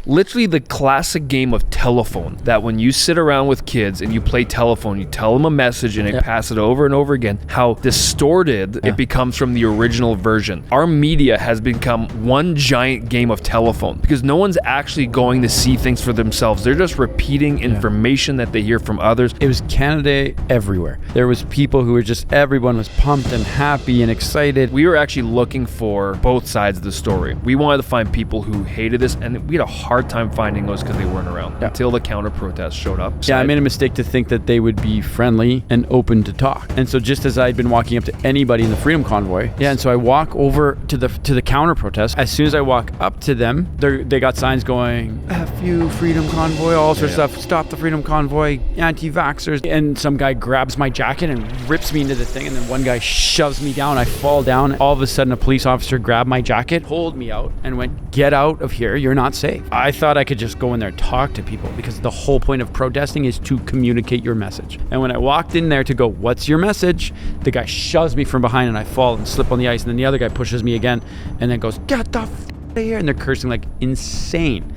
literally the classic game of telephone, that when you sit around with kids and you play telephone, you tell them a message and they pass it over and over again, how distorted it becomes from the original version. Our media has become one giant game of telephone because no one's actually going to see things for themselves. They're just repeating information that they hear from others. It was Canada Day everywhere. There was people who were just, everyone was pumped and happy and excited. We were actually looking for both sides of the story. We wanted to find people who hated this, and we had a hard time finding those because they weren't around until the counter protests showed up. Yeah, I made a mistake to think that they would be friendly and open to talk. And so just as I'd been walking up to anybody in the Freedom Convoy, and so I walk over to the counter protest. As soon as I walk up to them, they got signs going, F you, Freedom Convoy, all sorts of stuff, stop the Freedom Convoy, anti-vaxxers. And some guy grabs my jacket and rips me into the thing, and then one guy shoves me down. I fall down. All of a sudden, a police officer grabbed my jacket, pulled me out, and went, get out of here, you're not safe. I thought I could just go in there and talk to people because the whole point of protesting is to communicate your message. And when I walked in there to go, what's your message? The guy shoves me from behind and I fall and slip on the ice, and then the other guy pushes me again and then goes, get the f*** out of here, and they're cursing like insane.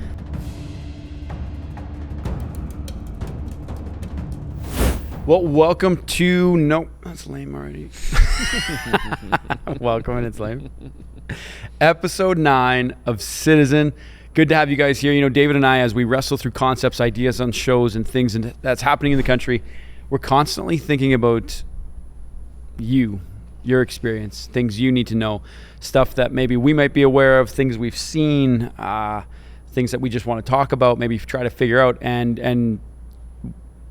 Well, welcome to, no, that's lame already. Welcome, and it's lame. Episode 9 of CTZN. Good to have you guys here. You know, David and I, as we wrestle through concepts, ideas on shows and things and that's happening in the country, we're constantly thinking about your experience, things you need to know, stuff that maybe we might be aware of, things we've seen, things that we just want to talk about, maybe try to figure out. And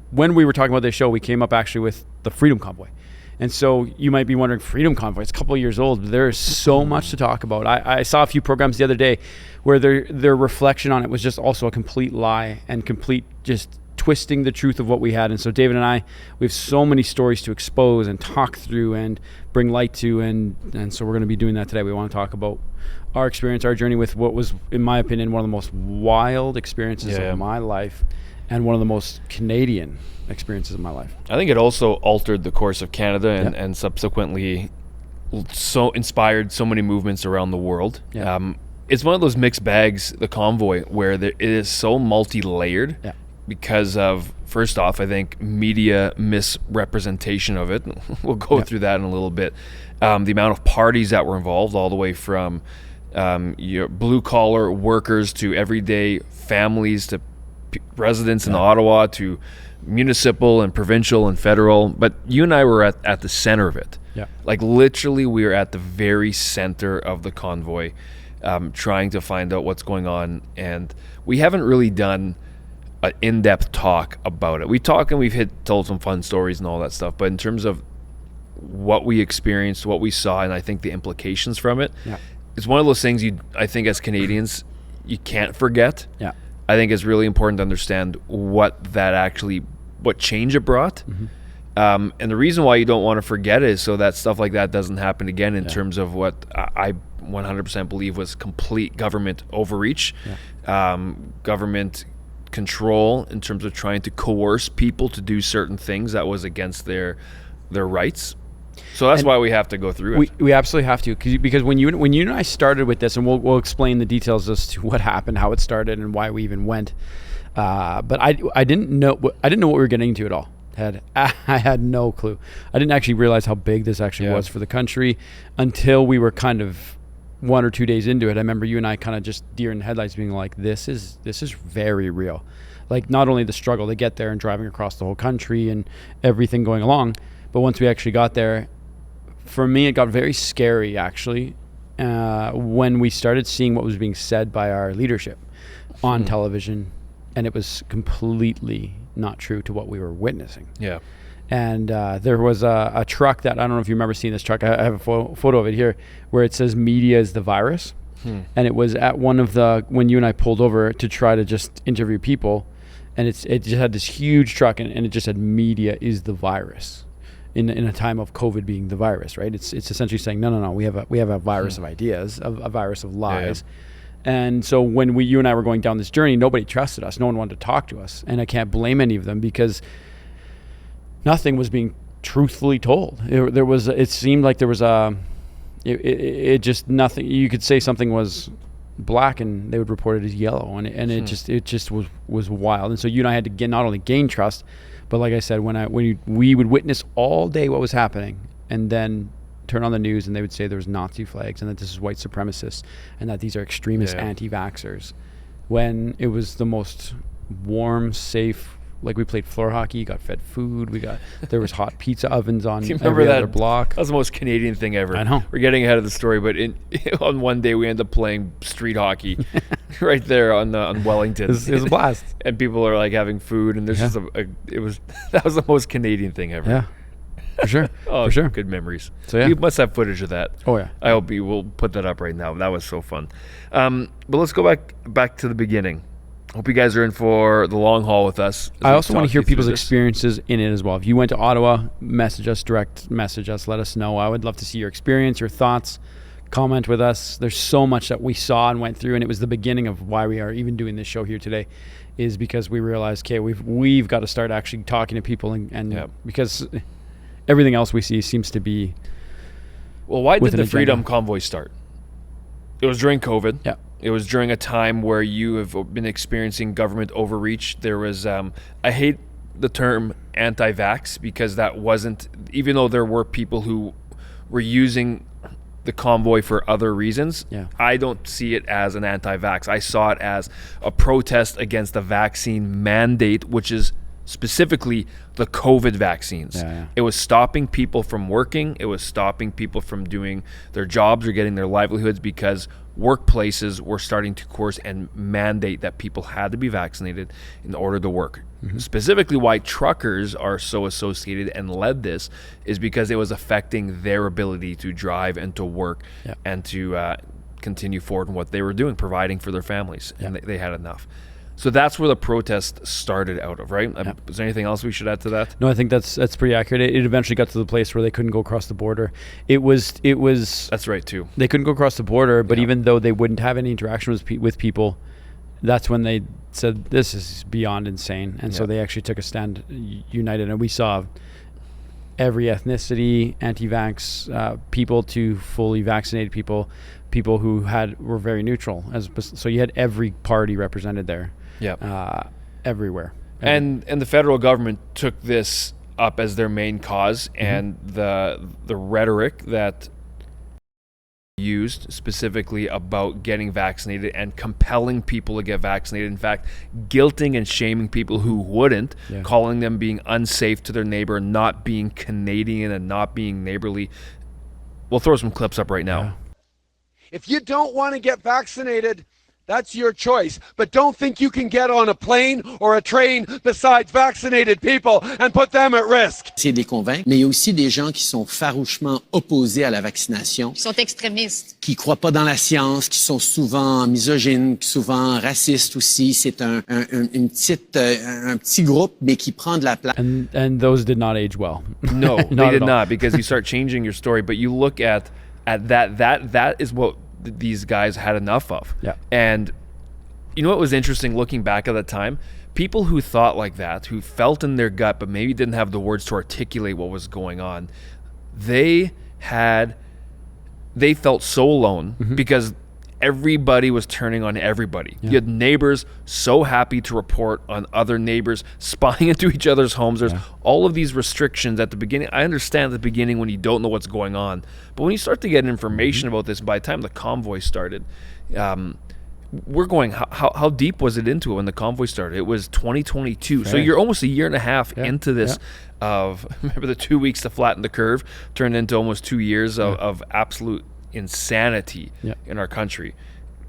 when we were talking about this show, we came up actually with the Freedom Convoy. And so you might be wondering, Freedom Convoy, it's a couple of years old, but there's so much to talk about. I saw a few programs the other day where their reflection on it was just also a complete lie and complete just twisting the truth of what we had. And so David and I, we have so many stories to expose and talk through and bring light to. And so we're going to be doing that today. We want to talk about our experience, our journey with what was, in my opinion, one of the most wild experiences of my life. And one of the most Canadian experiences of my life. I think it also altered the course of Canada and subsequently so inspired so many movements around the world. It's one of those mixed bags, the convoy, where it is so multi-layered because of, first off, I think media misrepresentation of it. We'll go through that in a little bit. The amount of parties that were involved, all the way from your blue-collar workers to everyday families to residents in Ottawa to municipal and provincial and federal, but you and I were at the center of it. Like literally we were at the very center of the convoy, trying to find out what's going on, and we haven't really done an in-depth talk about it. We talk and we've told some fun stories and all that stuff, but in terms of what we experienced, what we saw, and I think the implications from it, it's one of those things I think as Canadians you can't forget. I think it's really important to understand what change it brought. And the reason why you don't want to forget it is so that stuff like that doesn't happen again in terms of what I 100% believe was complete government overreach, government control in terms of trying to coerce people to do certain things that was against their rights. So that's why we have to go through it. We absolutely have to, because when you and I started with this, and we'll explain the details as to what happened, how it started, and why we even went. But I didn't know what we were getting into at all. I had no clue. I didn't actually realize how big this actually was for the country until we were kind of 1 or 2 days into it. I remember you and I kind of just deer in the headlights, being like, "This is very real." Like not only the struggle to get there and driving across the whole country and everything going along. But once we actually got there, for me, it got very scary, actually, when we started seeing what was being said by our leadership on television, and it was completely not true to what we were witnessing. And there was a truck that, I don't know if you remember seeing this truck. I have a photo of it here, where it says "Media is the virus." And it was at when you and I pulled over to try to just interview people, and it just had this huge truck, and it just said "Media is the virus." In a time of COVID being the virus, right? It's essentially saying, no, we have a virus of ideas, a virus of lies. And so when you and I were going down this journey, nobody trusted us. No one wanted to talk to us. And I can't blame any of them because nothing was being truthfully told. It seemed like there was just nothing. You could say something was black and they would report it as yellow, and it just was wild. And so you and I had to not only gain trust, but like I said, we would witness all day what was happening, and then turn on the news and they would say there was Nazi flags and that this is white supremacists and that these are extremist anti-vaxxers, when it was the most warm, safe. Like, we played floor hockey, got fed food, there was hot pizza ovens on every other block. That was the most Canadian thing ever. I know. We're getting ahead of the story, but on one day we ended up playing street hockey right there on Wellington. It was a blast. And people are like having food, and there's just that was the most Canadian thing ever. Yeah, for sure. Oh, for sure. Good memories. So yeah, you must have footage of that. Oh yeah. I hope you will put that up right now. That was so fun. But let's go back to the beginning. Hope you guys are in for the long haul with us. I also want to hear people's experiences in it as well. If you went to Ottawa, direct message us, let us know. I would love to see your experience, your thoughts, comment with us. There's so much that we saw and went through, and it was the beginning of why we are even doing this show here today, is because we realized, okay, we've got to start actually talking to people, and because everything else we see seems to be. Well, why did the Freedom Convoy start? It was during COVID. Yeah. It was during a time where you have been experiencing government overreach. There was, I hate the term anti-vax, because that wasn't, even though there were people who were using the convoy for other reasons, I don't see it as an anti-vax. I saw it as a protest against the vaccine mandate, which is specifically the COVID vaccines. It was stopping people from working. It was stopping people from doing their jobs or getting their livelihoods, because workplaces were starting to coerce and mandate that people had to be vaccinated in order to work. Specifically, why truckers are so associated and led this is because it was affecting their ability to drive and to work and to continue forward in what they were doing, providing for their families, and they had enough. So that's where the protest started out of, right? Is there anything else we should add to that? No, I think that's pretty accurate. It eventually got to the place where they couldn't go across the border. It was. That's right too. They couldn't go across the border, but even though they wouldn't have any interaction with people, that's when they said this is beyond insane, and so they actually took a stand, united, and we saw every ethnicity, anti-vax people to fully vaccinated people who were very neutral. So you had every party represented there. Everywhere. And the federal government took this up as their main cause, and the rhetoric that used specifically about getting vaccinated and compelling people to get vaccinated, in fact guilting and shaming people who wouldn't, calling them being unsafe to their neighbor, not being Canadian and not being neighborly. We'll throw some clips up right now. If you don't want to get vaccinated, that's your choice. But don't think you can get on a plane or a train beside vaccinated people and put them at risk. C'est de les convaincre, mais il y a aussi des gens qui sont farouchement opposés à la vaccination. Qui sont extrémistes. Qui croient pas dans la science, qui sont souvent misogynes, souvent racistes aussi. C'est un petit groupe, mais qui prend de la place. And those did not age well. No, they did not, because you start changing your story, but you look at that is what these guys had enough of. And you know what was interesting looking back at the time? People who thought like that, who felt in their gut but maybe didn't have the words to articulate what was going on, they felt so alone, because everybody was turning on everybody. You had neighbors so happy to report on other neighbors spying into each other's homes. There's all of these restrictions at the beginning. I understand at the beginning when you don't know what's going on, but when you start to get information about this, by the time the convoy started, we're going, how deep was it into it when the convoy started? It was 2022. So you're almost a year and a half into this of, remember the 2 weeks to flatten the curve turned into almost 2 years of absolute insanity in our country.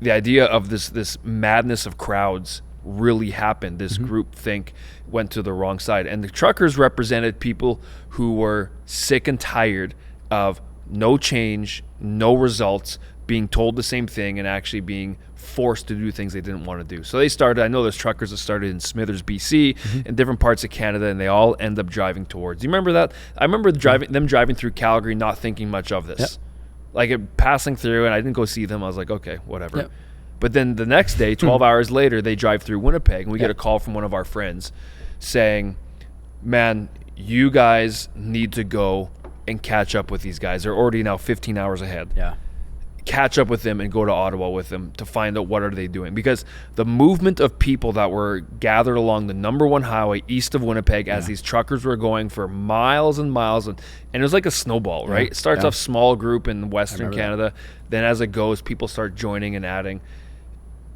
The idea of this madness of crowds really happened. This group think went to the wrong side, and the truckers represented people who were sick and tired of no change, no results, being told the same thing, and actually being forced to do things they didn't want to do. So they started, I know there's truckers that started in Smithers, BC, in different parts of Canada, and they all end up driving towards. Do you remember that? I remember them driving through Calgary, not thinking much of this. Like passing through, and I didn't go see them. I was like, okay, whatever. But then the next day, 12 hours later, they drive through Winnipeg, and we get a call from one of our friends saying, man, you guys need to go and catch up with these guys. They're already now 15 hours ahead. catch up with them and go to Ottawa with them to find out what are they doing, because the movement of people that were gathered along the number 1 highway east of Winnipeg as these truckers were going for miles and miles, and it was like a snowball, right? It starts off small group in Western Canada, then as it goes, people start joining and adding.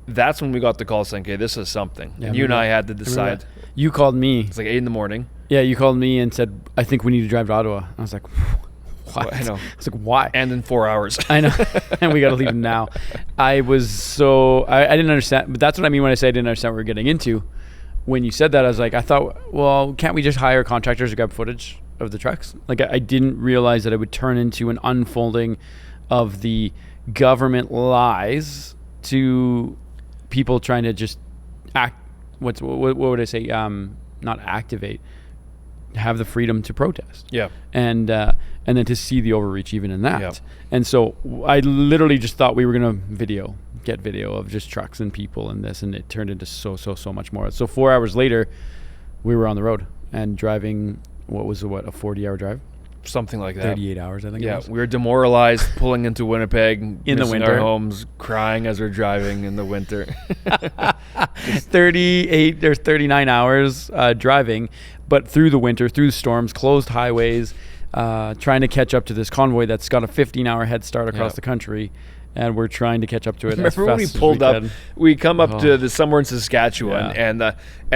That's when we got the call saying, okay, this is something. And you and I had to decide. You called me. It's like 8 a.m. Yeah, you called me and said, I think we need to drive to Ottawa. I was like, what? I know. I was like, why? And in 4 hours. I know. And we got to leave now. I didn't understand. But that's what I mean when I say I didn't understand what we were getting into. When you said that, I was like, I thought, well, can't we just hire contractors to grab footage of the trucks? Like, I didn't realize that it would turn into an unfolding of the government lies to people trying to just act. What would I say? Not activate. Have the freedom to protest. Yeah. And then to see the overreach even in that. Yeah. And so I literally just thought we were going to get video of just trucks and people and this, and it turned into so much more. So 4 hours later, we were on the road and driving, a 40-hour drive? Something like that. 38 hours, I think it was. We were demoralized pulling into Winnipeg in the winter, our homes, crying as we're driving in the winter. 38 or 39 hours driving, but through the winter, through the storms, closed highways, trying to catch up to this convoy that's got a 15-hour head start across the country, and we're trying to catch up to it. Remember when we pulled up? We come up to somewhere in Saskatchewan, and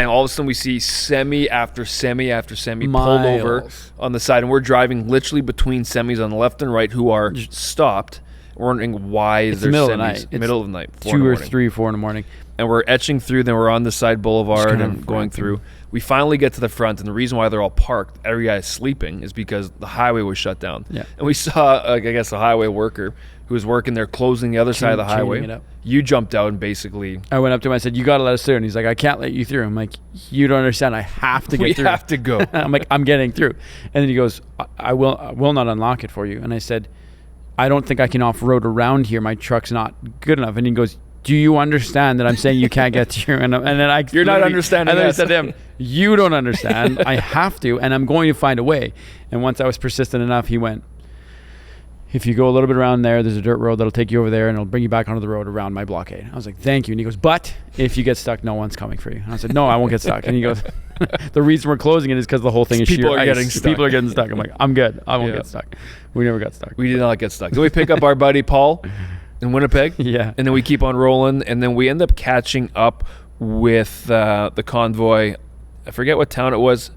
all of a sudden we see semi after semi after semi pulled over on the side, and we're driving literally between semis on the left and right who are stopped. We're wondering why is there semis? It's middle of the night, 2 or 3, 4 in the morning. And we're etching through, then we're on the side boulevard and going through. We finally get to the front, and the reason why they're all parked, every guy is sleeping, is because the highway was shut down. Yeah. And we saw, I guess, a highway worker who was working there closing the other side of the highway. You jumped out and basically... I went up to him, I said, you got to let us through. And he's like, I can't let you through. I'm like, you don't understand. I have to get through. We have to go. I'm like, I'm getting through. And then he goes, I will not unlock it for you. And I said, I don't think I can off-road around here. My truck's not good enough. And he goes, do you understand that I'm saying you can't get through? And then you're not understanding. And then I said to him, you don't understand. I have to, and I'm going to find a way. And once I was persistent enough, he went, if you go a little bit around there's a dirt road that'll take you over there and it'll bring you back onto the road around my blockade. I was like, thank you. And he goes, but if you get stuck, no one's coming for you. And I said, no, I won't get stuck. And he goes, the reason we're closing it is because the whole thing is people sheer are ice. getting stuck. People are getting stuck. I'm like, I'm good. I won't get stuck. We never got stuck. We did not get stuck. Then we pick up our buddy Paul in Winnipeg. Yeah. And then we keep on rolling. And then we end up catching up with the convoy. I forget what town it was.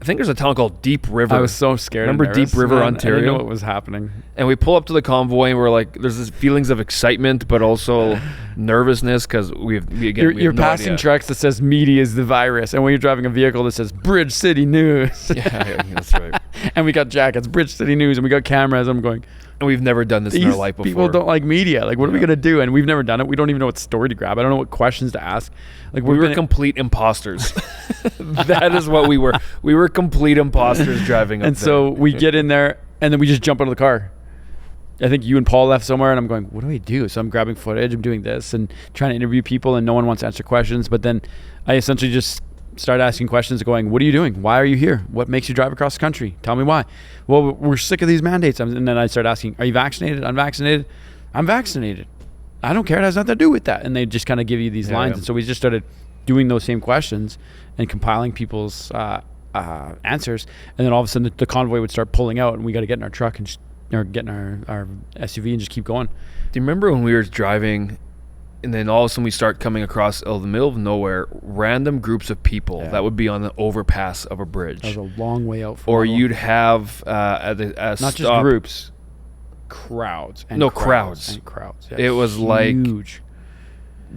I think there's a town called Deep River. I was so scared. Remember Deep River, Ontario? I didn't know what was happening. And we pull up to the convoy, and we're like, there's this feelings of excitement, but also nervousness because you're passing trucks that says media is the virus, and when you're driving a vehicle that says Bridge City News. Yeah, that's right. And we got jackets, Bridge City News, and we got cameras. And I'm going, and we've never done this in our life before. People don't like media. Like, what are we gonna do? And we've never done it. We don't even know what story to grab. I don't know what questions to ask. Like, we were complete imposters. That is what we were. We were complete imposters driving up and there. So we get in there, and then we just jump out of the car. I think you and Paul left somewhere, and I'm going, what do I do? So I'm grabbing footage, I'm doing this, and trying to interview people, and no one wants to answer questions. But then I essentially just start asking questions, going, what are you doing? Why are you here? What makes you drive across the country? Tell me why. Well, we're sick of these mandates. And then I start asking, are you vaccinated? Unvaccinated? I'm vaccinated. I don't care. It has nothing to do with that. And they just kind of give you these lines. Yeah. And so we just started doing those same questions and compiling people's answers. And then all of a sudden the convoy would start pulling out, and we got to get in our truck and just, or get in our SUV and just keep going. Do you remember when we were driving, and then all of a sudden we start coming across the middle of nowhere, random groups of people that would be on the overpass of a bridge. That was a long way out. Or you'd have not just groups, crowds. Crowds. And crowds. Yeah, it was like huge.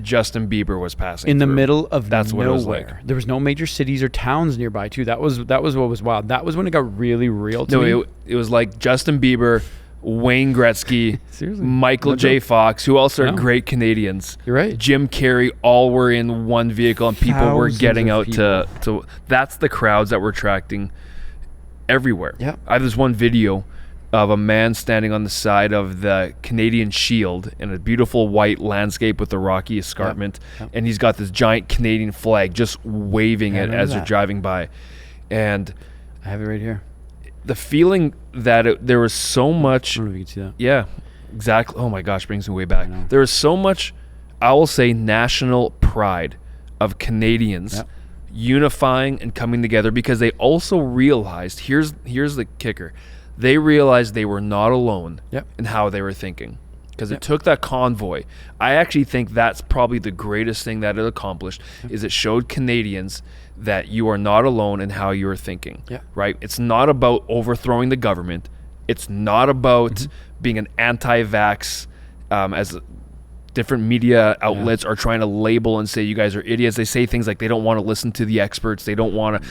Justin Bieber was passing in the through. middle of That's nowhere. What it was like. There was no major cities or towns nearby too. That was what was wild. That was when it got really real to me. It was like Justin Bieber, Wayne Gretzky, Michael J. Fox, who also are great Canadians. You're right. Jim Carrey, all were in one vehicle, and people were getting out to. That's the crowds that we're attracting everywhere. Yeah. I have this one video of a man standing on the side of the Canadian Shield in a beautiful white landscape with the rocky escarpment, and he's got this giant Canadian flag just waving it as you're driving by. And I have it right here. The feeling that there was so much... I don't know if you can see that. Yeah. exactly. Oh my gosh, brings me way back. There is so much, I will say, national pride of Canadians unifying and coming together, because they also realized, here's the kicker, they realized they were not alone in how they were thinking, because it took that convoy. I actually think that's probably the greatest thing that it accomplished, is it showed Canadians that you are not alone in how you're thinking, right? It's not about overthrowing the government. It's not about being an anti-vax, as different media outlets are trying to label and say you guys are idiots. They say things like they don't want to listen to the experts. They don't want to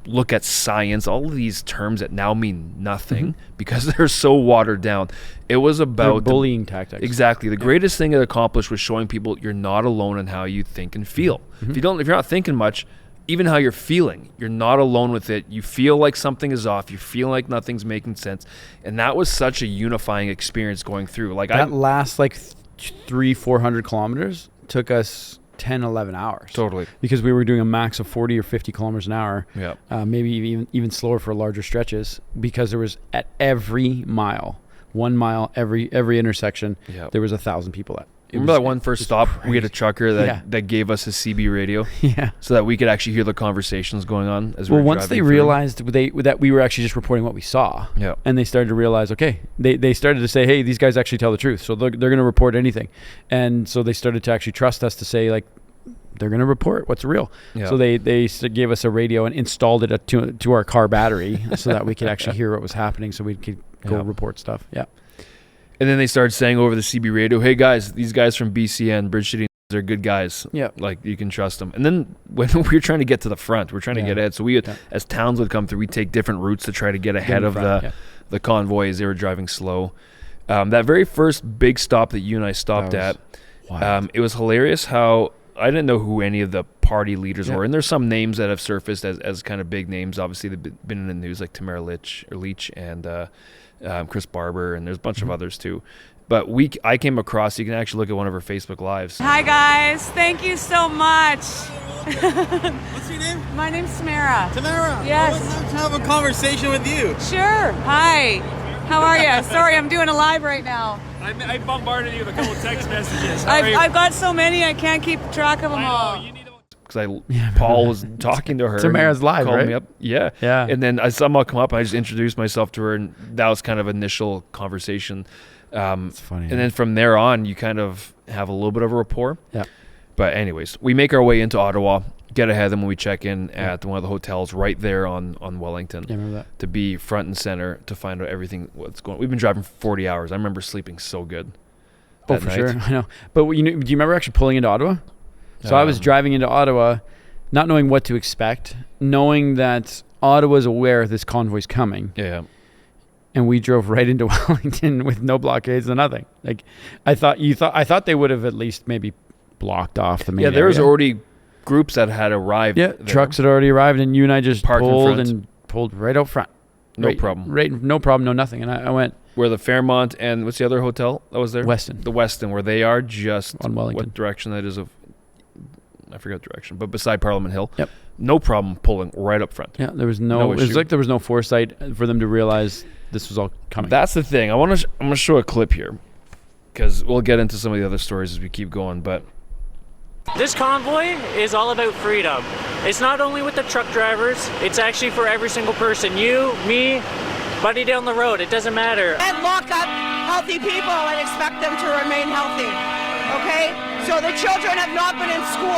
look at science. All of these terms that now mean nothing because they're so watered down. It was about bullying tactics. Exactly. The greatest thing it accomplished was showing people you're not alone in how you think and feel. If you're not thinking much, even how you're feeling, you're not alone with it. You feel like something is off. You feel like nothing's making sense. And that was such a unifying experience going through. Like that last 300-400 kilometers took us 10, 11 hours. Totally. Because we were doing a max of 40 or 50 kilometers an hour. Yeah. Maybe even slower for larger stretches, because there was at every mile, 1 mile, every intersection, there was 1,000 people at. Remember that one first stop? Crazy. We had a trucker that gave us his CB radio, so that we could actually hear the conversations going on as we were once they realized that we were actually just reporting what we saw, and they started to realize, okay, they started to say, hey, these guys actually tell the truth, so they're going to report anything, and so they started to actually trust us to say, like, they're going to report what's real. So they gave us a radio and installed it to our car battery so that we could actually hear what was happening, so we could go report stuff. And then they started saying over the CB radio, hey guys, these guys from BCN, Bridge City, they're good guys. Like, you can trust them. And then when we were trying to get to the front, we're trying to get ahead. So we, as towns would come through, we'd take different routes to try to get ahead of the convoy as they were driving slow. That very first big stop that you and I stopped at, it was hilarious how I didn't know who any of the party leaders were. And there's some names that have surfaced as kind of big names. Obviously, they've been in the news, like Tamara Leach and Chris Barber, and there's a bunch of others too. But I came across, you can actually look at one of her Facebook Lives. Hi guys, thank you so much. What's your name? My name's Tamara. Tamara? Yes. I would love to have a conversation with you. Sure. Hi. How are you? Sorry, I'm doing a live right now. I bombarded you with a couple of text messages. I've got so many, I can't keep track of them all. Because Paul was talking to her. Tamara's live, called right? me up. Yeah. And then I somehow come up and I just introduced myself to her, and that was kind of initial conversation. It's funny. And then from there on, you kind of have a little bit of a rapport. But anyways, we make our way into Ottawa, get ahead of them when we check in at one of the hotels right there on Wellington. Remember that. To be front and center to find out everything what's going on. We've been driving for 40 hours. I remember sleeping so good. Oh, for sure. I know. But do you remember actually pulling into Ottawa? So I was driving into Ottawa, not knowing what to expect, knowing that Ottawa's aware this convoy's coming. And we drove right into Wellington with no blockades and nothing. Like, I thought they would have at least maybe blocked off the main area. There was already groups that had arrived. Trucks had already arrived, and you and I just pulled right out front. No problem. No problem, no nothing. And I went, where the Fairmont and what's the other hotel that was there? Weston. The Weston, where they are just on Wellington. What direction that is of? I forgot direction, but beside Parliament Hill. No problem pulling right up front. There was no it was like there was no foresight for them to realize this was all coming. That's the thing. I'm gonna show a clip here, because we'll get into some of the other stories as we keep going. But this convoy is all about freedom. It's not only with the truck drivers, it's actually for every single person. You, me, buddy down the road, it doesn't matter. And lock up healthy people and expect them to remain healthy. Okay? So the children have not been in school.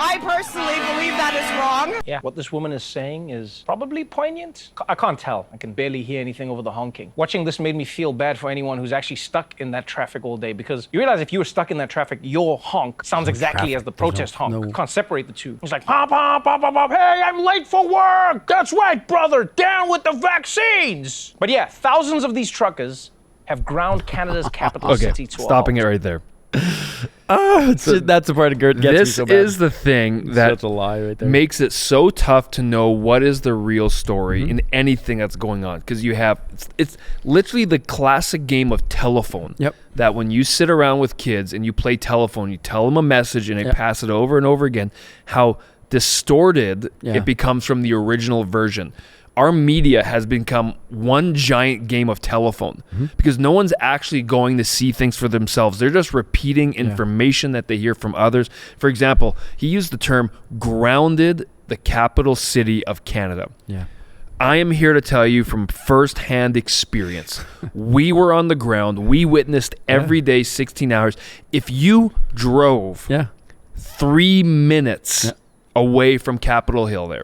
I personally believe that is wrong. Yeah, what this woman is saying is probably poignant. I can't tell. I can barely hear anything over the honking. Watching this made me feel bad for anyone who's actually stuck in that traffic all day, because you realize if you were stuck in that traffic, your honk sounds exactly as the protest honk. You can't separate the two. It's like, pop, pop, pop, pop, pop, hey, I'm late for work. That's right, brother. Down with the vaccines. But yeah, thousands of these truckers have ground Canada's capital city to a stopping halt. it right there. That's the part that gets me so bad. This is the thing that such a lie right there. Makes it so tough to know what is the real story in anything that's going on, because you have it's literally the classic game of telephone. That when you sit around with kids and you play telephone, you tell them a message and they pass it over and over again, how distorted it becomes from the original version. our media has become one giant game of telephone because no one's actually going to see things for themselves. They're just repeating information that they hear from others. For example, he used the term grounded the capital city of Canada. Yeah. I am here to tell you from firsthand experience. We were on the ground. We witnessed every day, 16 hours. If you drove 3 minutes away from Capitol Hill there,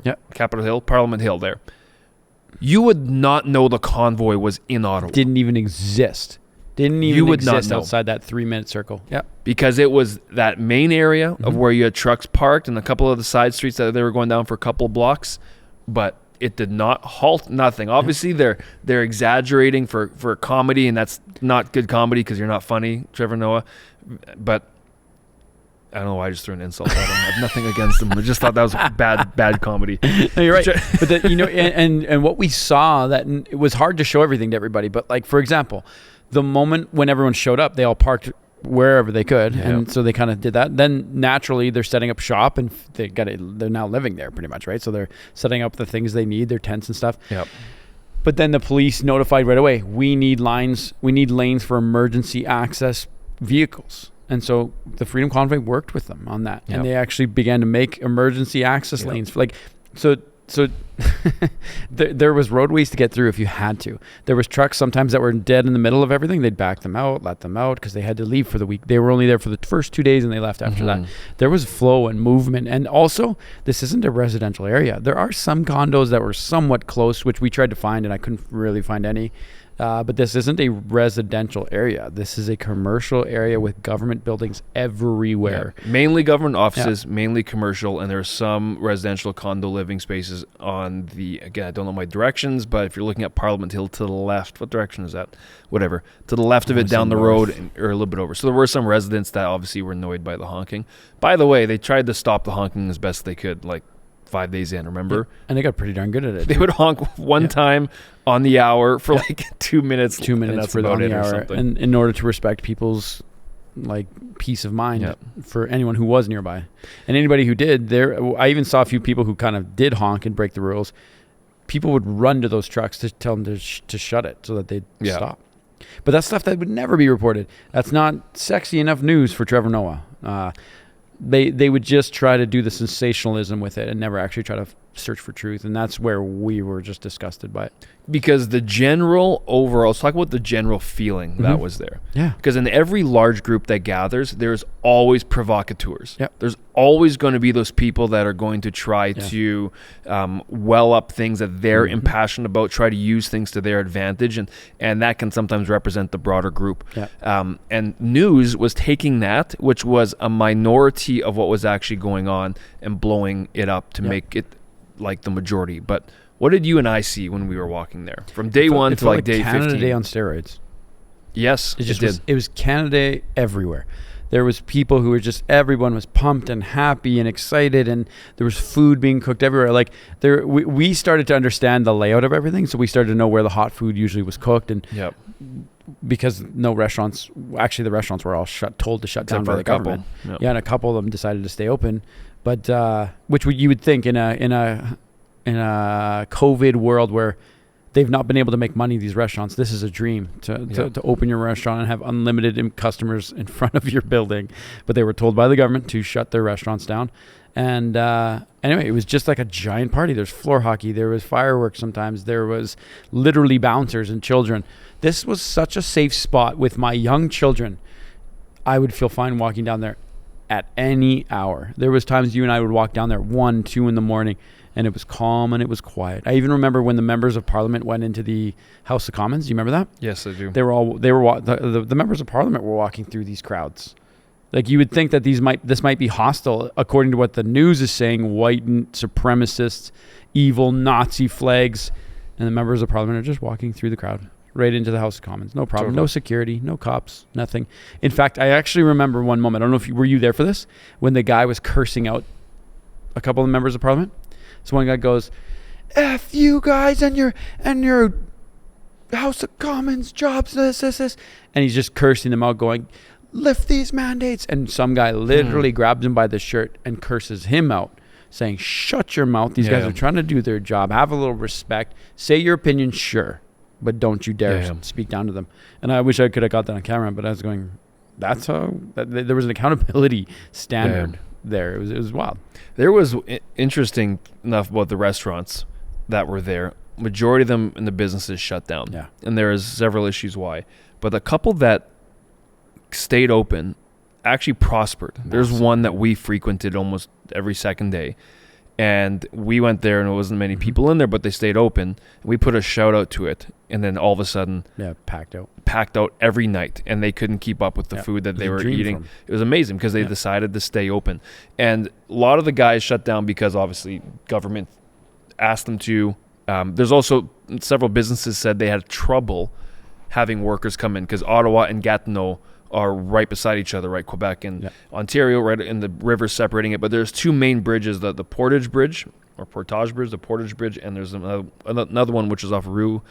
Parliament Hill there, you would not know the convoy was in Ottawa. Didn't even exist. You would exist outside that 3-minute circle. Yeah. Because it was that main area of where you had trucks parked and a couple of the side streets that they were going down for a couple of blocks, but it did not halt, nothing. Obviously, they're exaggerating for comedy, and that's not good comedy because you're not funny, Trevor Noah. But I don't know why I just threw an insult at him. I have nothing against him. I just thought that was bad comedy. No, you're right. But and what we saw, that it was hard to show everything to everybody. But like, for example, the moment when everyone showed up, they all parked wherever they could, and so they kind of did that. Then naturally they're setting up shop, and they're now living there pretty much, right? So they're setting up the things they need, their tents and stuff. Yep. But then the police notified right away, we need lanes for emergency access vehicles. And so the Freedom Convoy worked with them on that, and they actually began to make emergency access lanes for so there was roadways to get through if you had to. There was trucks sometimes that were dead in the middle of everything. They'd back them out, let them out, because they had to leave for the week. They were only there for the first 2 days and they left after that. There was flow and movement. And also, this isn't a residential area. There are some condos that were somewhat close, which we tried to find, and I couldn't really find any. But this isn't a residential area. This is a commercial area with government buildings everywhere. Yeah. Mainly government offices, mainly commercial, and there are some residential condo living spaces on the, again, I don't know my directions, but if you're looking at Parliament Hill to the left, what direction is that? Whatever. To the left of it, down the road, or a little bit over. So there were some residents that obviously were annoyed by the honking. By the way, they tried to stop the honking as best they could, like 5 days in, remember? And they got pretty darn good at it. They would honk one time on the hour for like 2 minutes. 2 minutes for on the hour, and in order to respect people's like peace of mind for anyone who was nearby, and anybody who did. I even saw a few people who kind of did honk and break the rules. People would run to those trucks to tell them to shut it so that they'd stop. But that's stuff that would never be reported. That's not sexy enough news for Trevor Noah. They would just try to do the sensationalism with it and never actually try to search for truth. And that's where we were just disgusted by it. Because the general overall, let's talk about the general feeling that was there. Yeah. Because in every large group that gathers, there's always provocateurs. Yep. There's always going to be those people that are going to try to well up things that they're impassioned about, try to use things to their advantage. And that can sometimes represent the broader group. Yeah. And news was taking that, which was a minority of what was actually going on, and blowing it up to make it like the majority. But what did you and I see when we were walking there from day one to like day 15? Canada Day on steroids. Yes, it did. It was Canada Day everywhere. There was people who were everyone was pumped and happy and excited, and there was food being cooked everywhere. Like we started to understand the layout of everything, so we started to know where the hot food usually was cooked, and because no restaurants, actually the restaurants were all told to shut down by the government. Yeah, and a couple of them decided to stay open, but which you would think in a COVID world where they've not been able to make money, these restaurants, this is a dream to open your restaurant and have unlimited customers in front of your building. But they were told by the government to shut their restaurants down. And anyway, it was just like a giant party. There's floor hockey. There was fireworks sometimes. There was literally bouncers and children. This was such a safe spot with my young children. I would feel fine walking down there at any hour. There was times you and I would walk down there 1, 2 in the morning, and it was calm and it was quiet. I even remember when the members of Parliament went into the House of Commons. Do you remember that? Yes, I do. The members of Parliament were walking through these crowds. Like, you would think that this might be hostile, according to what the news is saying, white supremacists, evil Nazi flags, and the members of Parliament are just walking through the crowd right into the House of Commons. No problem. Totally. No security, no cops, nothing. In fact, I actually remember one moment. I don't know if were you there for this, when the guy was cursing out a couple of members of Parliament. So one guy goes, "F you guys and your House of Commons jobs, this. And he's just cursing them out, going, "Lift these mandates." And some guy literally grabs him by the shirt and curses him out, saying, shut your mouth. These guys are trying to do their job. Have a little respect. Say your opinion, sure, but don't you dare speak down to them. And I wish I could have got that on camera, but I was going, that's how, there was an accountability standard there. It was wild. There was interesting enough about the restaurants that were there. Majority of them in the businesses shut down. Yeah. And there is several issues why. But the couple that stayed open actually prospered. There's one that we frequented almost every second day. And we went there and there wasn't many people in there, but they stayed open. We put a shout out to it. And then all of a sudden, packed out every night. And they couldn't keep up with the food that they were eating. It was amazing because they decided to stay open. And a lot of the guys shut down because obviously government asked them to. There's also several businesses said they had trouble having workers come in because Ottawa and Gatineau are right beside each other, right? Quebec and Ontario, right in the river separating it. But there's two main bridges, the Portage Bridge, or Portage Bridge, the Portage Bridge, and there's another one which is off Rue,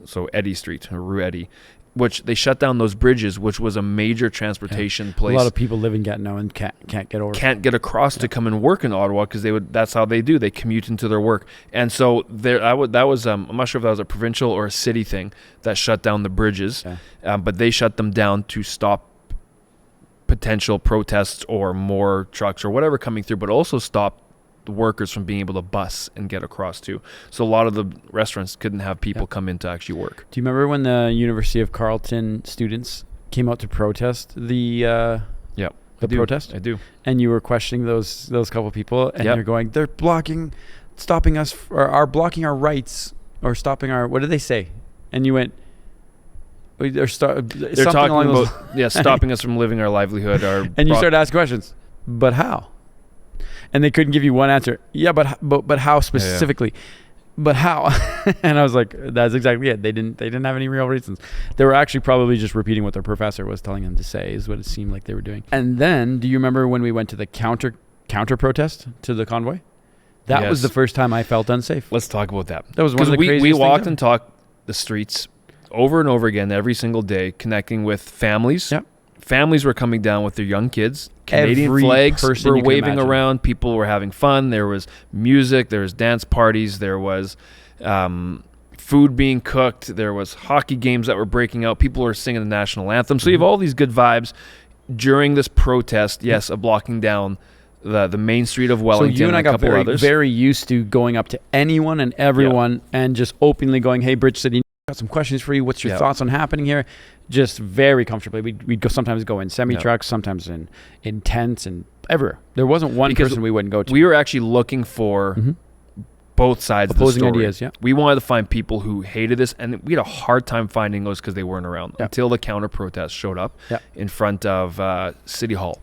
so Eddy Street, or Rue Eddy, which they shut down those bridges, which was a major transportation place. A lot of people live in Gatineau and can't get over. Can't get across to come and work in Ottawa because that's how they do. They commute into their work. And so I'm not sure if that was a provincial or a city thing that shut down the bridges, but they shut them down to stop potential protests or more trucks or whatever coming through, but also stop the workers from being able to bus and get across too. So a lot of the restaurants couldn't have people come in to actually work. Do you remember when the University of Carleton students came out to protest the protest? I do. And you were questioning those couple people, and you're going, they're stopping us, or are blocking our rights, or stopping our, what did they say? And you went, they're talking about stopping us from living our livelihood. And you started asking questions, but how? And they couldn't give you one answer. Yeah, but how specifically? But how? And I was like, that's exactly it. They didn't have any real reasons. They were actually probably just repeating what their professor was telling them to say, is what it seemed like they were doing. And then, do you remember when we went to the counter protest to the convoy? That was the first time I felt unsafe. Let's talk about that. That was one of the craziest we walked things and talked the streets over and over again every single day, connecting with families. Yep. Families were coming down with their young kids. Canadian flags were waving around. People were having fun. There was music. There was dance parties. There was food being cooked. There was hockey games that were breaking out. People were singing the national anthem. So you have all these good vibes during this protest, of blocking down the main street of Wellington. So you and I got very used to going up to anyone and everyone and just openly going, hey, Bridge City, got some questions for you. What's your thoughts on happening here? Just very comfortably. We'd sometimes go in semi-trucks, sometimes in tents and everywhere. There wasn't one person we wouldn't go to. We were actually looking for both sides opposing of the story. Ideas, We wanted to find people who hated this, and we had a hard time finding those because they weren't around until the counter-protest showed up in front of City Hall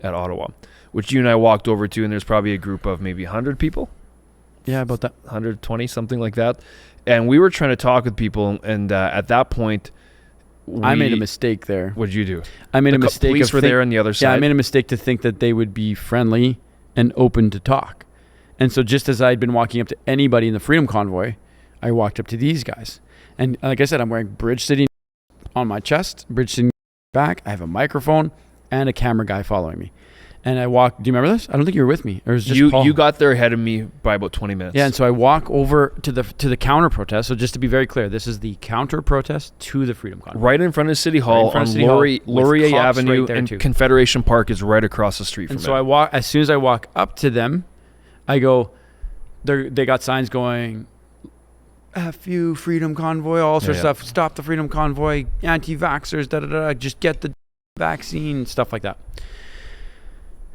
at Ottawa, which you and I walked over to, and there's probably a group of maybe 100 people. Yeah, about that. 120, something like that. And we were trying to talk with people, and at that point, I made a mistake there. What did you do? I made a mistake. Police were there on the other side. Yeah, I made a mistake to think that they would be friendly and open to talk. And so just as I'd been walking up to anybody in the Freedom Convoy, I walked up to these guys. And like I said, I'm wearing Bridge City on my chest, Bridge City back. I have a microphone and a camera guy following me. And I walk. Do you remember this? I don't think you were with me. Or it was just Paul. You got there ahead of me by about 20 minutes. Yeah, and so I walk over to the counter protest. So just to be very clear, this is the counter protest to the Freedom Convoy. Right in front of City Hall on Laurier Avenue, and Confederation Park is right across the street from it. And so I walk. As soon as I walk up to them, I go. They got signs going, "F you, Freedom Convoy," all sorts of stuff. Stop the Freedom Convoy, anti-vaxxers, da da da. Just get the vaccine, stuff like that.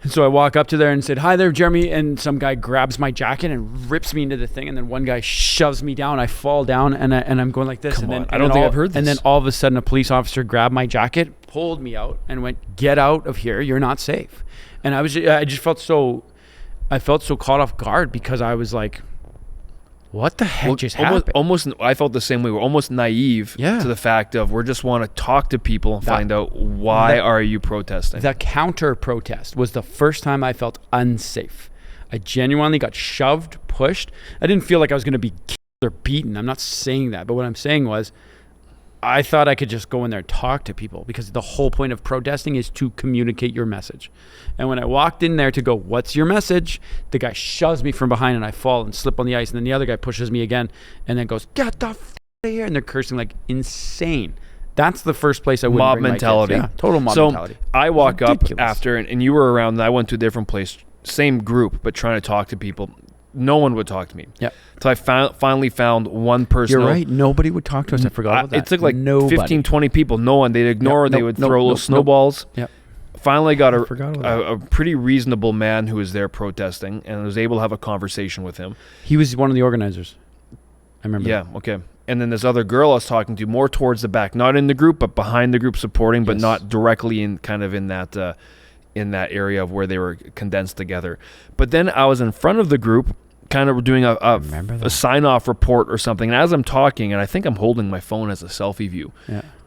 And so I walk up to there and said, "Hi there, Jeremy." And some guy grabs my jacket and rips me into the thing. And then one guy shoves me down. I fall down and I'm going like this. I don't think I've heard this. And then all of a sudden a police officer grabbed my jacket, pulled me out and went, "Get out of here. You're not safe." And I felt so caught off guard because I was like, what the heck just happened? Almost, I felt the same way. We're almost naive to the fact of we just want to talk to people and find out why are you protesting. The counter protest was the first time I felt unsafe. I genuinely got shoved, pushed. I didn't feel like I was going to be killed or beaten. I'm not saying that, but what I'm saying was I thought I could just go in there and talk to people, because the whole point of protesting is to communicate your message. And when I walked in there to go, what's your message? The guy shoves me from behind and I fall and slip on the ice. And then the other guy pushes me again and then goes, get the f*** out of here. And they're cursing like insane. That's the first place I would mob mentality. Yeah, total mob mentality. So I walk up after, and you were around, and I went to a different place, same group, but trying to talk to people. No one would talk to me. Yeah. So I finally found one person. You're right. Nobody would talk to us. I forgot about that. It took like 15, 20 people. No one. They'd ignore. They would throw little snowballs. Yeah. Finally got a pretty reasonable man who was there protesting, and was able to have a conversation with him. He was one of the organizers. I remember. Yeah. Okay. And then this other girl I was talking to, more towards the back, not in the group, but behind the group, supporting, but not directly in that area of where they were condensed together. But then I was in front of the group, kind of doing a sign-off report or something. And as I'm talking, and I think I'm holding my phone as a selfie view,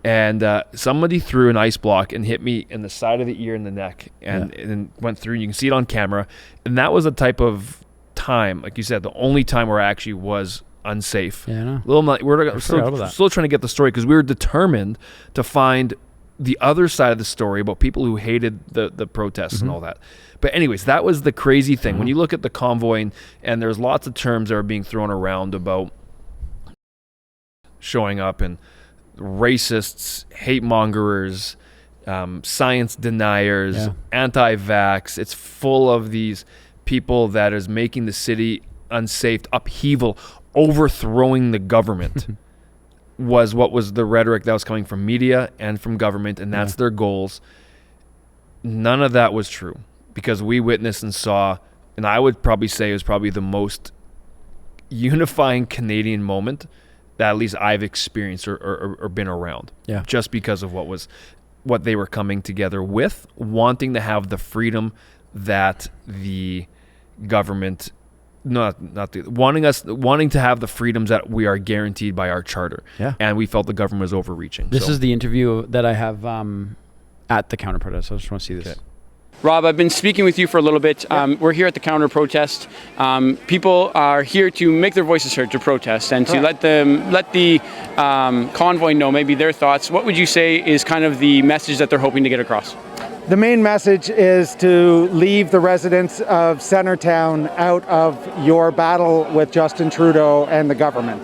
and somebody threw an ice block and hit me in the side of the ear and the neck, and went through. You can see it on camera. And that was a type of time, like you said, the only time where I actually was unsafe. Yeah, We're still trying to get the story, because we were determined to find the other side of the story about people who hated the protests and all that. But anyways, that was the crazy thing. When you look at the convoy, and there's lots of terms that are being thrown around about showing up, and racists, hate mongers, science deniers, anti-vax. It's full of these people that is making the city unsafe, upheaval, overthrowing the government. was the rhetoric that was coming from media and from government, and that's their goals. None of that was true, because we witnessed and saw, and I would probably say it was probably the most unifying Canadian moment that at least I've experienced or been around. Yeah. Just because of what they were coming together with, wanting to have the freedom that the government wanting to have the freedoms that we are guaranteed by our charter. Yeah. And we felt the government was overreaching. This is the interview that I have at the counter protest. I just want to see this. Okay. Rob, I've been speaking with you for a little bit. We're here at the counter protest. People are here to make their voices heard, to protest, and to let the convoy know maybe their thoughts. What would you say is kind of the message that they're hoping to get across? The main message is to leave the residents of Centertown out of your battle with Justin Trudeau and the government.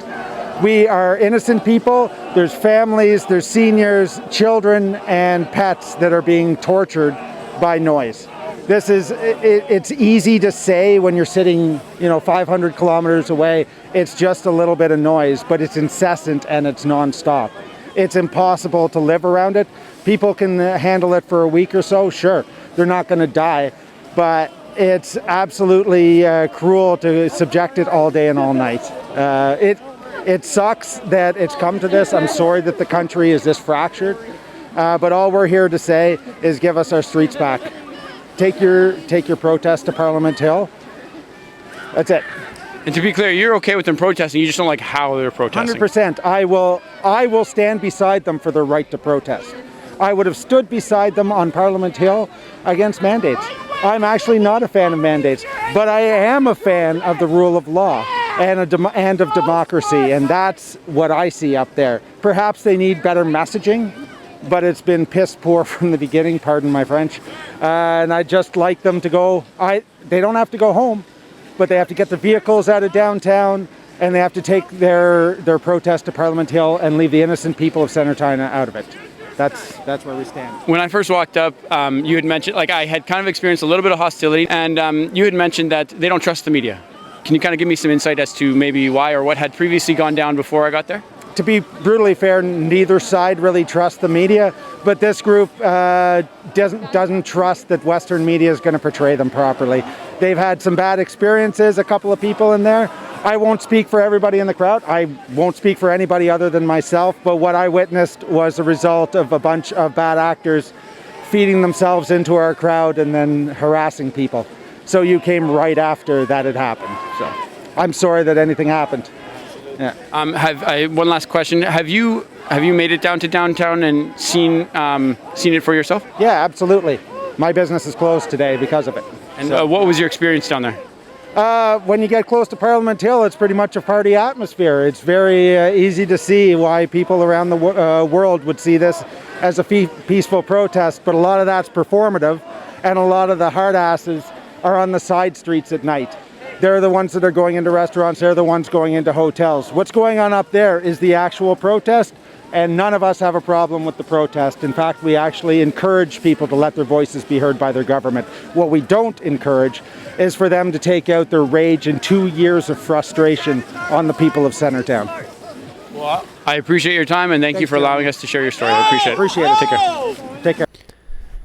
We are innocent people. There's families, there's seniors, children, and pets that are being tortured by noise. It's easy to say when you're sitting, 500 kilometers away, it's just a little bit of noise, but it's incessant and it's nonstop. It's impossible to live around it. People can handle it for a week or so, sure. They're not going to die, but it's absolutely cruel to subject it all day and all night. It sucks that it's come to this. I'm sorry that the country is this fractured, but all we're here to say is give us our streets back. Take your protest to Parliament Hill. That's it. And to be clear, you're okay with them protesting, you just don't like how they're protesting. 100%. I will stand beside them for their right to protest. I would have stood beside them on Parliament Hill against mandates. I'm actually not a fan of mandates, but I am a fan of the rule of law and of democracy, and that's what I see up there. Perhaps they need better messaging, but it's been piss poor from the beginning, pardon my French, and I'd just like them to go, they don't have to go home, but they have to get the vehicles out of downtown, and they have to take their protest to Parliament Hill and leave the innocent people of Centertown out of it. That's where we stand. When I first walked up, you had mentioned, I had kind of experienced a little bit of hostility, and you had mentioned that they don't trust the media. Can you kind of give me some insight as to maybe why or what had previously gone down before I got there? To be brutally fair, neither side really trusts the media, but this group doesn't trust that Western media is going to portray them properly. They've had some bad experiences, a couple of people in there. I won't speak for everybody in the crowd. I won't speak for anybody other than myself, but what I witnessed was a result of a bunch of bad actors feeding themselves into our crowd and then harassing people. So you came right after that had happened. So I'm sorry that anything happened. Yeah. One last question. Have you made it down to downtown and seen it for yourself? Yeah, absolutely. My business is closed today because of it. And what was your experience down there? When you get close to Parliament Hill, it's pretty much a party atmosphere. It's very easy to see why people around the world would see this as a peaceful protest, but a lot of that's performative, and a lot of the hard asses are on the side streets at night. They're the ones that are going into restaurants, they're the ones going into hotels. What's going on up there is the actual protest, and none of us have a problem with the protest. In fact, we actually encourage people to let their voices be heard by their government. What we don't encourage is for them to take out their rage and 2 years of frustration on the people of Centertown. Well, I appreciate your time, and thank you for allowing us to share your story. I appreciate it. Appreciate it. Take care. Take care.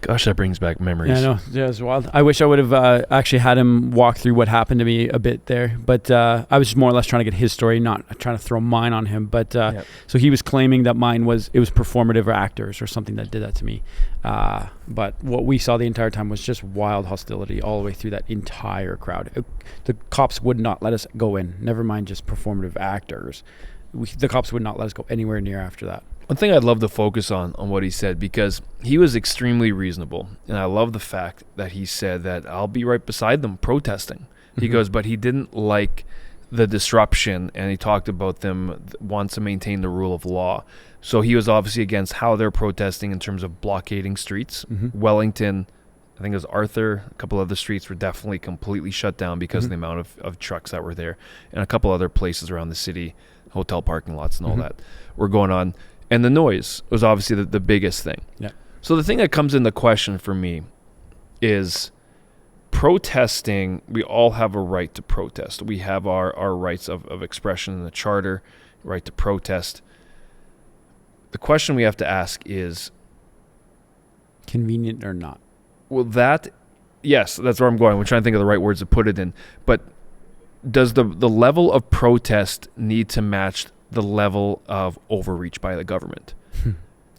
Gosh, that brings back memories. Yeah, I know. Yeah, it was wild. I wish I would have actually had him walk through what happened to me a bit there. But I was just more or less trying to get his story, not trying to throw mine on him. But so he was claiming that mine was performative or actors or something that did that to me. But what we saw the entire time was just wild hostility all the way through that entire crowd. The cops would not let us go in. Never mind just performative actors. The cops would not let us go anywhere near after that. One thing I'd love to focus on what he said, because he was extremely reasonable. And I love the fact that he said that I'll be right beside them protesting. He goes, but he didn't like the disruption, and he talked about them wants to maintain the rule of law. So he was obviously against how they're protesting in terms of blockading streets. Wellington, I think it was Arthur, a couple other streets were definitely completely shut down because of the amount of trucks that were there. And a couple other places around the city, hotel parking lots and all that were going on. And the noise was obviously the biggest thing. Yeah. So the thing that comes into question for me is protesting. We all have a right to protest. We have our rights of expression in the charter, right to protest. The question we have to ask is, convenient or not? Well, yes, that's where I'm going. We're trying to think of the right words to put it in. But does the level of protest need to match the level of overreach by the government?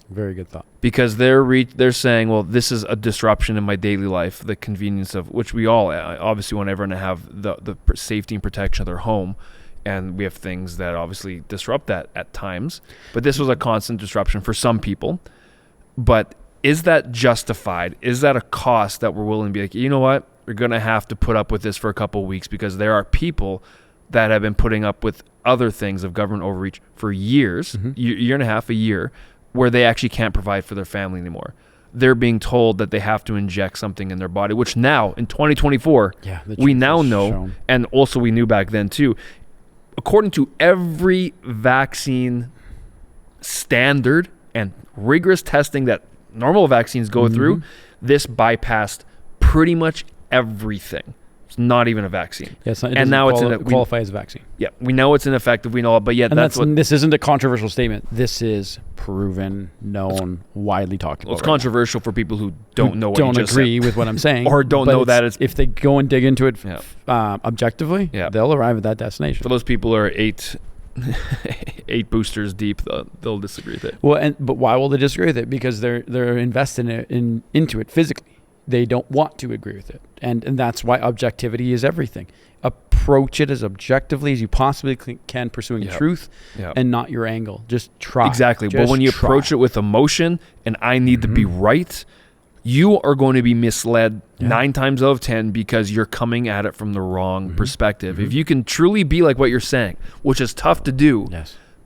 Very good thought. Because they're saying, well, this is a disruption in my daily life, the convenience of which we all obviously want everyone to have the safety and protection of their home. And we have things that obviously disrupt that at times. But this was a constant disruption for some people. But is that justified? Is that a cost that we're willing to be like, you know what? We're going to have to put up with this for a couple of weeks because there are people that have been putting up with other things of government overreach for years, year and a half, a year, where they actually can't provide for their family anymore. They're being told that they have to inject something in their body, which now in 2024, we now know, and also we knew back then too, according to every vaccine standard and rigorous testing that normal vaccines go through, this bypassed pretty much everything. It's not even a vaccine. Yes, yeah, and now it's qualify as a vaccine. Yeah, we know it's ineffective. We know, but yet this isn't a controversial statement. This is proven, known, widely talked about. It's controversial for people who don't know what don't you just agree said. with what I'm saying, or don't know that it's. If they go and dig into it objectively, they'll arrive at that destination. For those people who are eight boosters deep, they'll disagree with it. Well, but why will they disagree with it? Because they're invested into it physically. They don't want to agree with it. And that's why objectivity is everything. Approach it as objectively as you possibly can, pursuing truth and not your angle. Just try. Exactly. But when you approach it with emotion and I need to be right, you are going to be misled 9 times out of 10 because you're coming at it from the wrong perspective. If you can truly be like what you're saying, which is tough to do,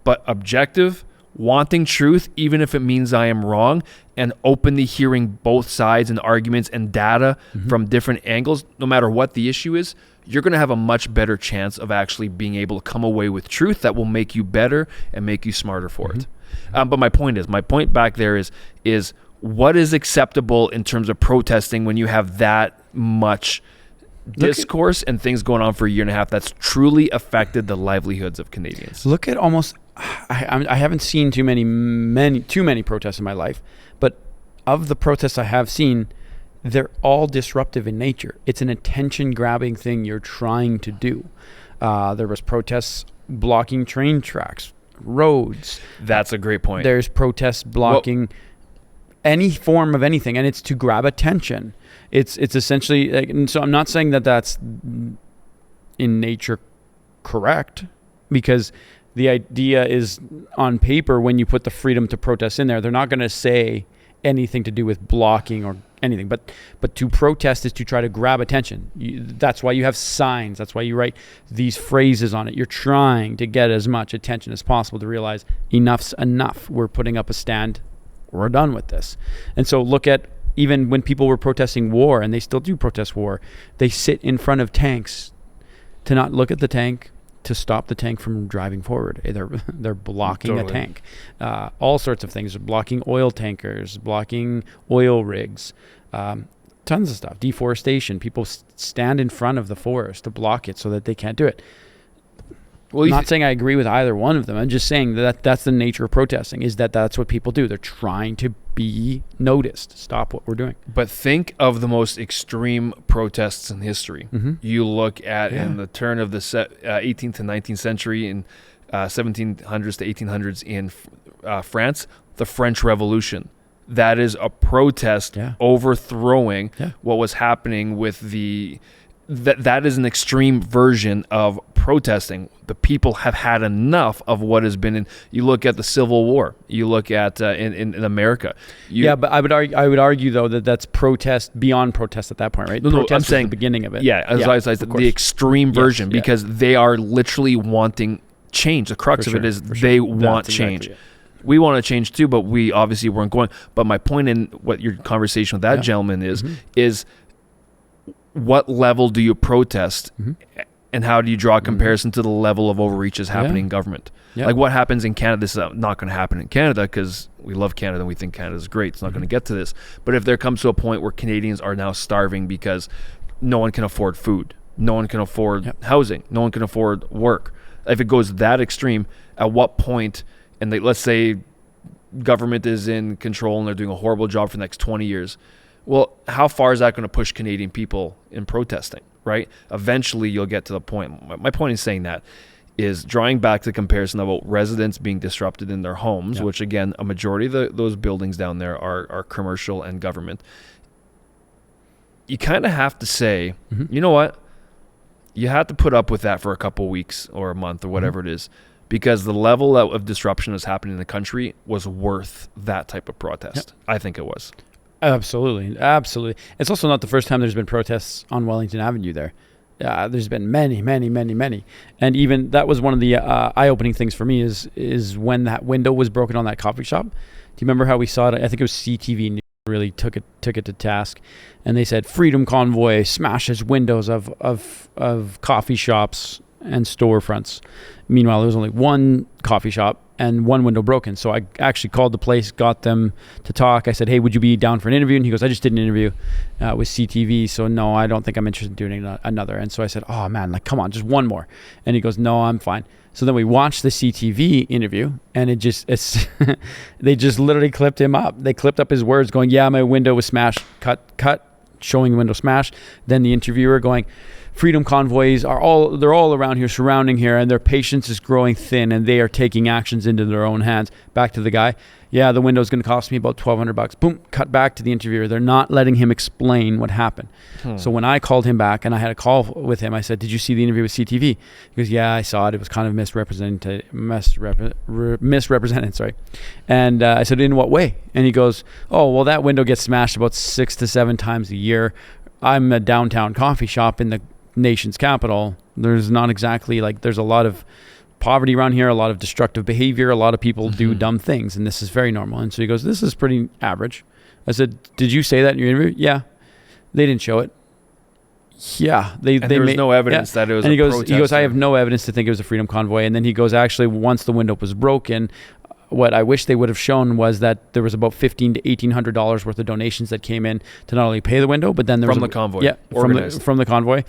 but objective, wanting truth, even if it means I am wrong, and openly hearing both sides and arguments and data from different angles, no matter what the issue is, you're going to have a much better chance of actually being able to come away with truth that will make you better and make you smarter for it. But my point back there is what is acceptable in terms of protesting when you have that much discourse and things going on for a year and a half that's truly affected the livelihoods of Canadians? Look at almost... I haven't seen too many protests in my life, but of the protests I have seen, they're all disruptive in nature. It's an attention-grabbing thing you're trying to do. There was protests blocking train tracks, roads. That's a great point. There's protests blocking any form of anything, and it's to grab attention. It's essentially, and so I'm not saying that that's in nature correct, because the idea is on paper when you put the freedom to protest in there, they're not going to say anything to do with blocking or anything. But to protest is to try to grab attention. That's why you have signs. That's why you write these phrases on it. You're trying to get as much attention as possible to realize enough's enough. We're putting up a stand. We're done with this. And so look at even when people were protesting war, and they still do protest war, they sit in front of tanks to not look at the tank, to stop the tank from driving forward. They're blocking a tank. All sorts of things, blocking oil tankers, blocking oil rigs, tons of stuff. Deforestation. People stand in front of the forest to block it so that they can't do it. Well, I'm not saying I agree with either one of them. I'm just saying that that's the nature of protesting, is that's what people do. They're trying to be noticed. Stop what we're doing. But think of the most extreme protests in history. You look at in the turn of the 18th and 19th century, in 1700s to 1800s in France, the French Revolution. That is a protest overthrowing what was happening with the... That is an extreme version of protesting. The people have had enough of what has been in. You look at the Civil War. You look at in America. But I would argue though that's protest beyond protest at that point, right? No, I'm saying the beginning of it. The extreme version, because they are literally wanting change. The crux of it is they want change. Exactly we want to change too, but we obviously weren't going. But my point in what your conversation with that gentleman is what level do you protest, and how do you draw a comparison to the level of overreach is happening in government? Like what happens in Canada, this is not going to happen in Canada because we love Canada and we think Canada is great. It's not going to get to this. But if there comes to a point where Canadians are now starving because no one can afford food, no one can afford housing, no one can afford work. If it goes that extreme, at what point, and let's say government is in control and they're doing a horrible job for the next 20 years, well, how far is that going to push Canadian people in protesting, right? Eventually, you'll get to the point. My point in saying that is drawing back the comparison about residents being disrupted in their homes, which, again, a majority of those buildings down there are commercial and government. You kind of have to say, you know what? You have to put up with that for a couple weeks or a month or whatever it is, because the level of disruption that's happening in the country was worth that type of protest. I think it was. Absolutely. It's also not the first time there's been protests on Wellington Avenue there. There's been many. And even that was one of the eye-opening things for me is when that window was broken on that coffee shop. Do you remember how we saw it? I think it was CTV really took it to task. And they said, Freedom Convoy smashes windows of coffee shops and storefronts. Meanwhile, there was only one coffee shop and one window broken. So I actually called the place, got them to talk. I said, hey, would you be down for an interview? And he goes, I just did an interview with CTV. So no, I don't think I'm interested in doing another. And so I said, oh man, come on, just one more. And he goes, no, I'm fine. So then we watched the CTV interview, and they just literally clipped him up. They clipped up his words going, yeah, my window was smashed, cut, showing the window smashed. Then the interviewer going, Freedom Convoys they're all around here, surrounding here, and their patience is growing thin, and they are taking actions into their own hands. Back to the guy. Yeah, the window's going to cost me about $1,200. Boom, cut back to the interviewer. They're not letting him explain what happened. So when I called him back and I had a call with him, I said, did you see the interview with CTV? He goes, yeah, I saw it. It was kind of misrepresented, sorry. And I said, in what way? And he goes, oh, well, that window gets smashed about 6 to 7 times a year. I'm a downtown coffee shop in the nation's capital. There's not exactly there's a lot of poverty around here, a lot of destructive behavior, a lot of people do dumb things, and this is very normal. And so he goes, this is pretty average. I said, did you say that in your interview? Yeah. They didn't show it. Yeah. There was no evidence that it was a protest. He goes, I have no evidence to think it was a Freedom Convoy. And then he goes, actually, once the window was broken, what I wish they would have shown was that there was about $1,500 to $1,800 worth of donations that came in to not only pay the window, but then there was the convoy. Yeah, from the convoy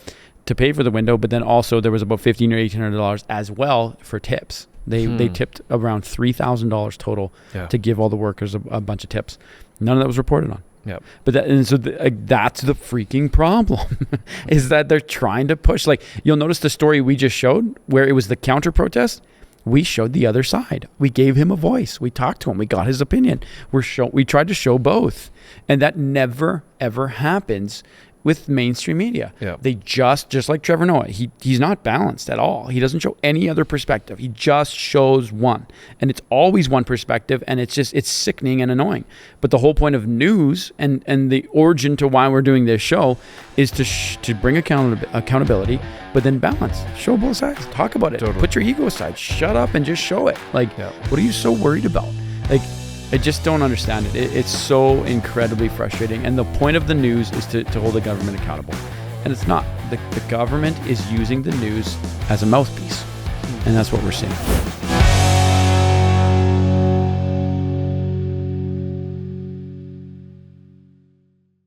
to pay for the window, but then also there was about $1,500 or $1,800 as well for tips. They tipped around $3,000 total to give all the workers a bunch of tips. None of that was reported on. Yeah, but that's the freaking problem, is that they're trying to push. You'll notice the story we just showed where it was the counter protest. We showed the other side. We gave him a voice. We talked to him. We got his opinion. We tried to show both, and that never ever happens with mainstream media. Yeah. They just like Trevor Noah, he's not balanced at all. He doesn't show any other perspective. He just shows one, and it's always one perspective, and it's sickening and annoying. But the whole point of news and the origin to why we're doing this show is to bring accountability, but then balance. Show both sides. Talk about it. Totally. Put your ego aside. Shut up and just show it. Like, what are you so worried about? Like, I just don't understand it. It's so incredibly frustrating. And the point of the news is to hold the government accountable. And it's not. The government is using the news as a mouthpiece. And that's what we're seeing.